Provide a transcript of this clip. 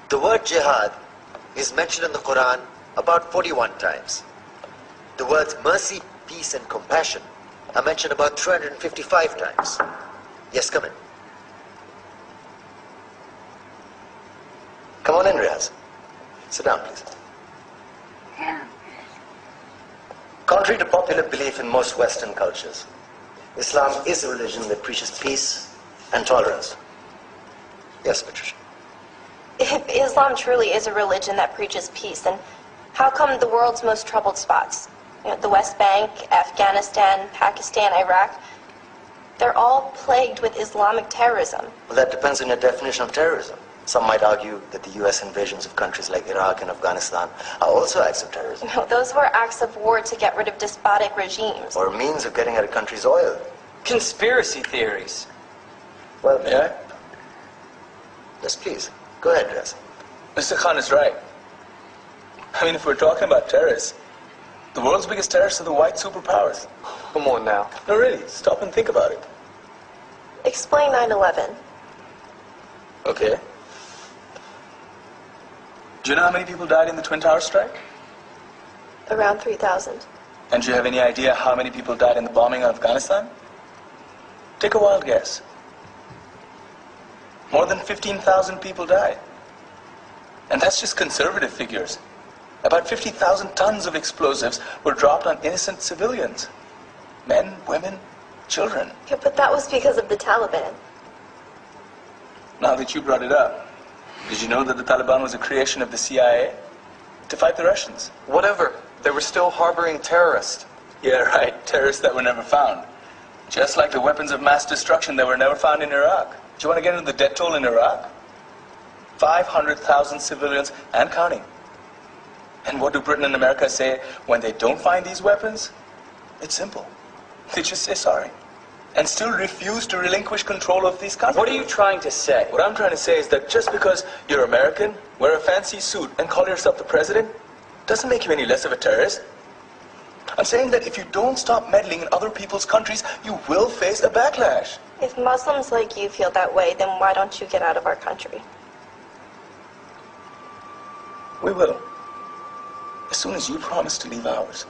The word jihad is mentioned in the Quran about 41 times. The words mercy, peace, and compassion are mentioned about 355 times. Yes, come in. Come on in, Riaz. Sit down, please. Contrary to popular belief in most Western cultures, Islam is a religion that preaches peace and tolerance. Yes, Patricia. If Islam truly is a religion that preaches peace, then how come the world's most troubled spots, the West Bank, Afghanistan, Pakistan, Iraq, they're all plagued with Islamic terrorism? Well, that depends on your definition of terrorism. Some might argue that the U.S. invasions of countries like Iraq and Afghanistan are also acts of terrorism. No, those were acts of war to get rid of despotic regimes. Or means of getting at a country's oil. Conspiracy theories. Well, Yeah? Yes, please. Go ahead, Riaz. Mr. Khan is right. I mean, if we're talking about terrorists, the world's biggest terrorists are the white superpowers. Come on now. No, really, stop and think about it. Explain 9/11. Okay. Do you know how many people died in the Twin Towers strike? Around 3,000. And do you have any idea how many people died in the bombing of Afghanistan? Take a wild guess. More than 15,000 people died. And that's just conservative figures. About 50,000 tons of explosives were dropped on innocent civilians. Men, women, children. Yeah, but that was because of the Taliban. Now that you brought it up, did you know that the Taliban was a creation of the CIA to fight the Russians? Whatever. They were still harboring terrorists. Yeah, right. Terrorists that were never found. Just like the weapons of mass destruction that were never found in Iraq. Do you want to get into the death toll in Iraq? 500,000 civilians and counting. And what do Britain and America say when they don't find these weapons? It's simple. They just say sorry. And still refuse to relinquish control of these countries. What are you trying to say? What I'm trying to say is that just because you're American, wear a fancy suit, and call yourself the president, doesn't make you any less of a terrorist. I'm saying that if you don't stop meddling in other people's countries, you will face a backlash. If Muslims like you feel that way, then why don't you get out of our country? We will. As soon as you promise to leave ours.